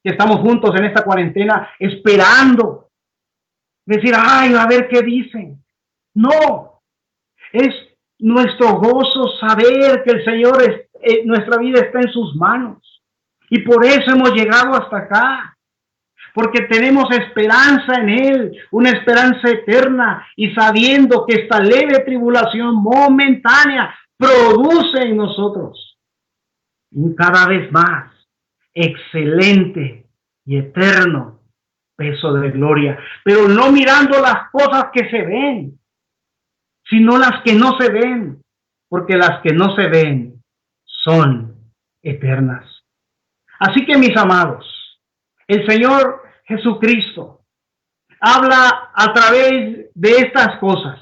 Speaker 1: que estamos juntos en esta cuarentena, esperando decir, ay, a ver qué dicen. No, es nuestro gozo saber que el Señor, nuestra vida está en sus manos. Y por eso hemos llegado hasta acá. Porque tenemos esperanza en Él, una esperanza eterna. Y sabiendo que esta leve tribulación momentánea produce en nosotros cada vez más excelente y eterno peso de gloria, pero no mirando las cosas que se ven, sino las que no se ven, porque las que no se ven son eternas. Así que, mis amados, el Señor Jesucristo habla a través de estas cosas,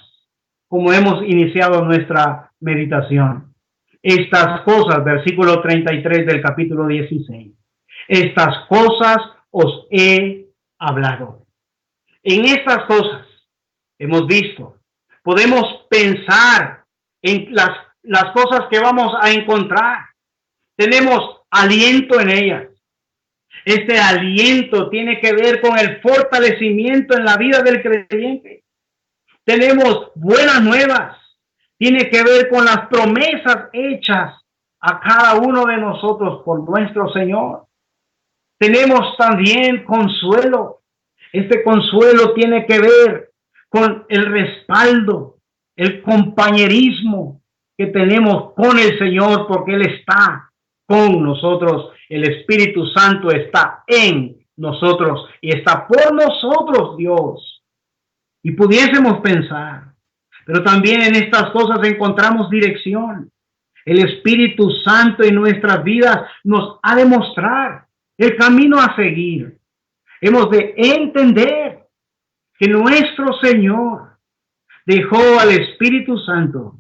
Speaker 1: como hemos iniciado nuestra meditación. Estas cosas, versículo 33 del capítulo 16. Estas cosas os he hablado. En estas cosas hemos visto, podemos pensar en las cosas que vamos a encontrar. Tenemos aliento en ellas. Este aliento tiene que ver con el fortalecimiento en la vida del creyente. Tenemos buenas nuevas. Tiene que ver con las promesas hechas a cada uno de nosotros por nuestro Señor. Tenemos también consuelo. Este consuelo tiene que ver con el respaldo, el compañerismo que tenemos con el Señor, porque Él está con nosotros. El Espíritu Santo está en nosotros y está por nosotros, Dios. Y pudiésemos pensar, pero también en estas cosas encontramos dirección. El Espíritu Santo en nuestras vidas nos ha de mostrar el camino a seguir. Hemos de entender que nuestro Señor dejó al Espíritu Santo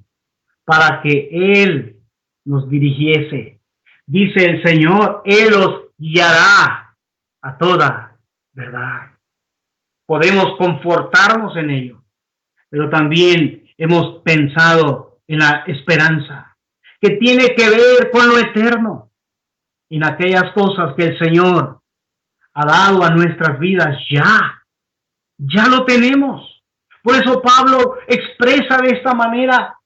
Speaker 1: para que Él nos dirigiese. Dice el Señor, Él os guiará a toda verdad. Podemos confortarnos en ello, pero también hemos pensado en la esperanza, que tiene que ver con lo eterno, en aquellas cosas que el Señor ha dado a nuestras vidas. Ya lo tenemos. Por eso Pablo expresa de esta manera,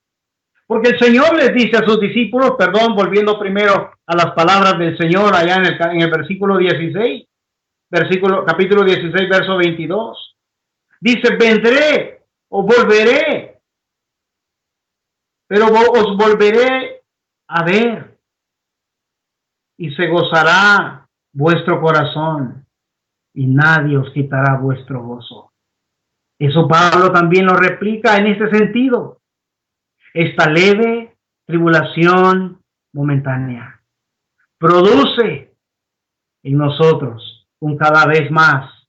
Speaker 1: porque el Señor les dice a sus discípulos, volviendo primero a las palabras del Señor allá en el versículo 16, capítulo 16, verso 22. Dice, vendré o volveré, pero os volveré a ver y se gozará vuestro corazón y nadie os quitará vuestro gozo. Eso Pablo también lo replica en este sentido. Esta leve tribulación momentánea produce en nosotros un cada vez más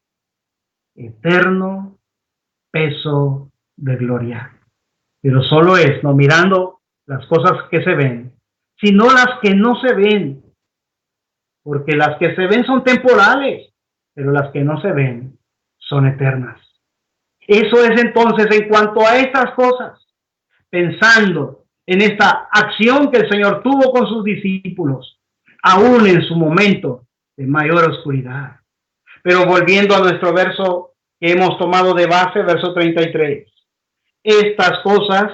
Speaker 1: eterno peso de gloria. Pero solo es no mirando las cosas que se ven, sino las que no se ven. Porque las que se ven son temporales, pero las que no se ven son eternas. Eso es entonces en cuanto a estas cosas, pensando en esta acción que el Señor tuvo con sus discípulos, aún en su momento de mayor oscuridad. Pero volviendo a nuestro verso que hemos tomado de base, verso 33. Estas cosas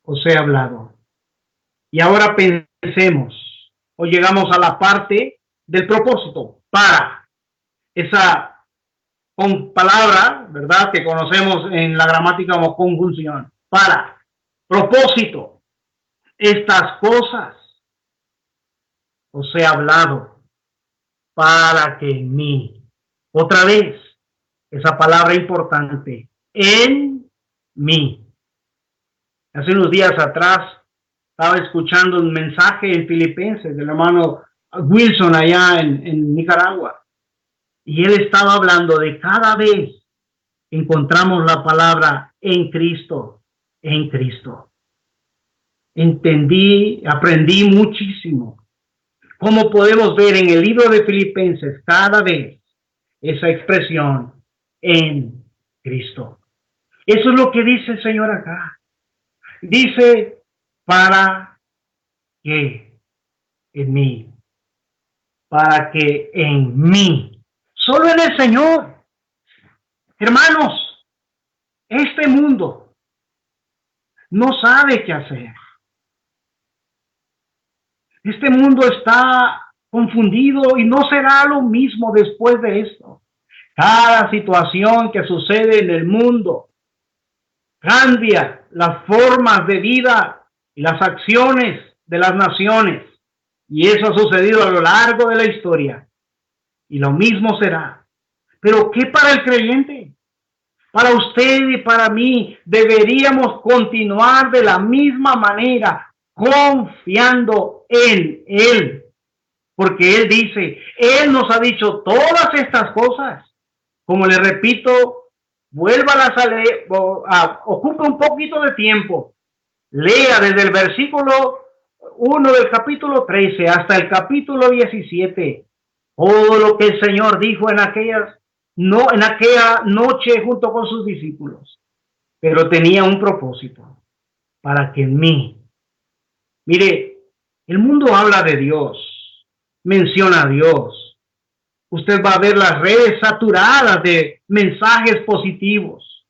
Speaker 1: os he hablado. Y ahora pensemos, o llegamos a la parte del propósito, para esa palabra, ¿verdad?, que conocemos en la gramática como conjunción. Para, propósito, estas cosas os he hablado para que en mí, otra vez, esa palabra importante, en mí. Hace unos días atrás estaba escuchando un mensaje en Filipenses del hermano Wilson allá en Nicaragua. Y él estaba hablando de cada vez encontramos la palabra en Cristo, en Cristo. Aprendí muchísimo. Cómo podemos ver en el libro de Filipenses cada vez esa expresión en Cristo. Eso es lo que dice el Señor acá. Dice, para que en mí, para que en mí, solo en el Señor. Hermanos, este mundo no sabe qué hacer. Este mundo está confundido y no será lo mismo después de esto. Cada situación que sucede en el mundo cambia las formas de vida y las acciones de las naciones. Y eso ha sucedido a lo largo de la historia. Y lo mismo será. Pero ¿qué para el creyente? Para usted y para mí deberíamos continuar de la misma manera, confiando en Él. Porque Él dice, Él nos ha dicho todas estas cosas. Como le repito, vuélvalas a leer, ocupe un poquito de tiempo. Lea desde el versículo 1 del capítulo 13 hasta el capítulo 17. Todo lo que el Señor dijo en aquella noche junto con sus discípulos. Pero tenía un propósito, para que en mí. Mire, el mundo habla de Dios, menciona a Dios. Usted va a ver las redes saturadas de mensajes positivos.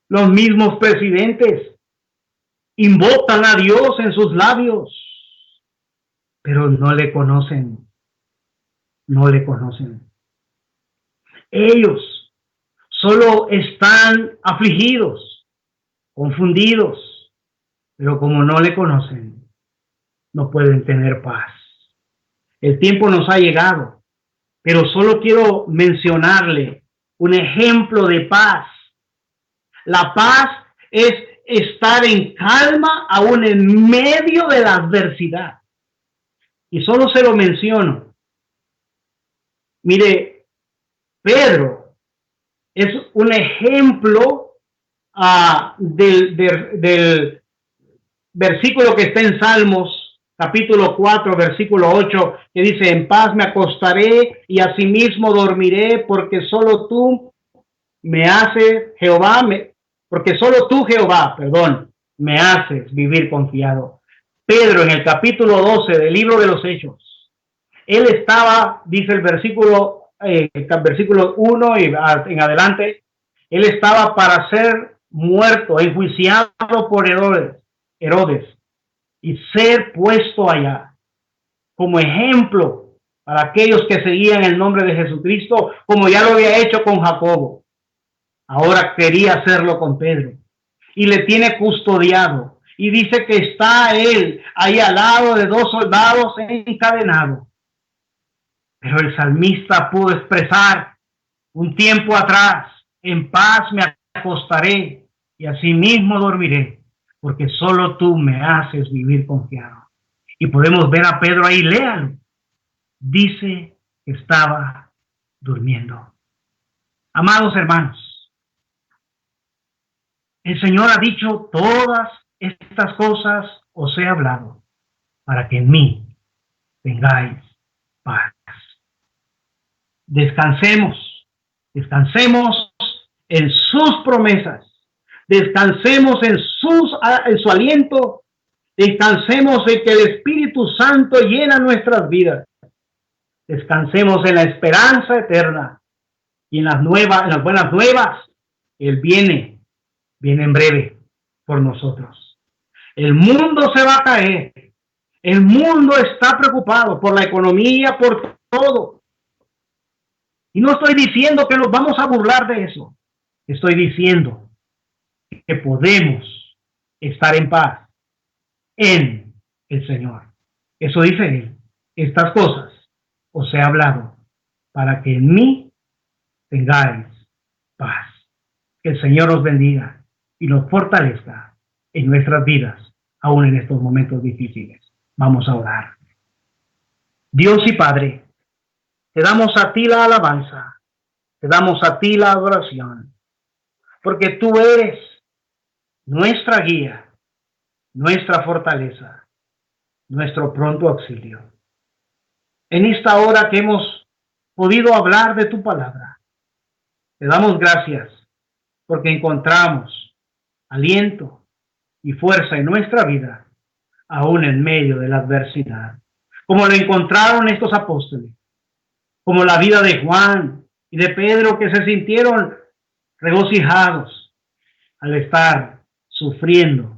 Speaker 1: Los mismos presidentes invocan a Dios en sus labios, pero no le conocen. No le conocen. Ellos solo están afligidos, confundidos, pero como no le conocen, no pueden tener paz. El tiempo nos ha llegado, pero solo quiero mencionarle un ejemplo de paz. La paz es estar en calma aún en medio de la adversidad. Y solo se lo menciono. Mire, Pedro es un ejemplo del versículo que está en Salmos, capítulo 4, versículo 8, que dice, en paz me acostaré y asimismo dormiré, porque solo tú me haces, porque solo tú, Jehová, me haces vivir confiado. Pedro, en el capítulo 12 del libro de los Hechos, él estaba, dice el versículo 1 y en adelante, él estaba para ser muerto, enjuiciado por Herodes y ser puesto allá como ejemplo para aquellos que seguían el nombre de Jesucristo, como ya lo había hecho con Jacobo. Ahora quería hacerlo con Pedro y le tiene custodiado y dice que está él ahí al lado de 2 soldados encadenados. Pero el salmista pudo expresar un tiempo atrás, en paz me acostaré y asimismo dormiré, porque solo tú me haces vivir confiado. Y podemos ver a Pedro ahí, léalo. Dice que estaba durmiendo. Amados hermanos, el Señor ha dicho todas estas cosas, os he hablado, para que en mí tengáis paz. Descansemos en sus promesas, descansemos en su aliento, descansemos en que el Espíritu Santo llena nuestras vidas, descansemos en la esperanza eterna y en las buenas nuevas. Él viene en breve por nosotros. El mundo se va a caer, el mundo está preocupado por la economía, por todo. Y no estoy diciendo que nos vamos a burlar de eso. Estoy diciendo que podemos estar en paz en el Señor. Eso dice Él. Estas cosas os he hablado para que en mí tengáis paz. Que el Señor os bendiga y nos fortalezca en nuestras vidas, aún en estos momentos difíciles. Vamos a orar. Dios y Padre, te damos a ti la alabanza, te damos a ti la adoración, porque tú eres nuestra guía, nuestra fortaleza, nuestro pronto auxilio. En esta hora que hemos podido hablar de tu palabra, te damos gracias porque encontramos aliento y fuerza en nuestra vida, aún en medio de la adversidad, como lo encontraron estos apóstoles, como la vida de Juan y de Pedro, que se sintieron regocijados al estar sufriendo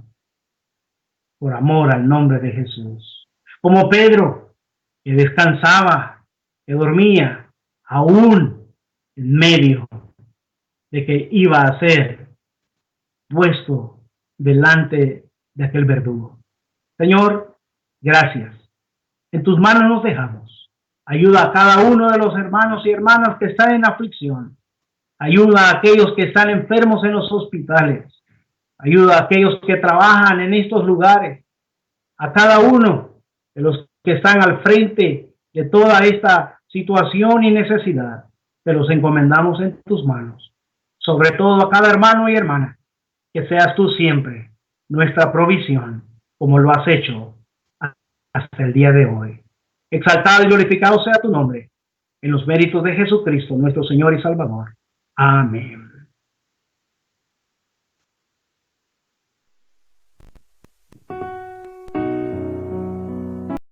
Speaker 1: por amor al nombre de Jesús. Como Pedro, que descansaba, que dormía, aún en medio de que iba a ser puesto delante de aquel verdugo. Señor, gracias, En tus manos nos dejamos. Ayuda a cada uno de los hermanos y hermanas que están en aflicción. Ayuda a aquellos que están enfermos en los hospitales. Ayuda a aquellos que trabajan en estos lugares. A cada uno de los que están al frente de toda esta situación y necesidad. Te los encomendamos en tus manos. Sobre todo a cada hermano y hermana. Que seas tú siempre nuestra provisión, como lo has hecho hasta el día de hoy. Exaltado y glorificado sea tu nombre, en los méritos de Jesucristo, nuestro Señor y Salvador. Amén.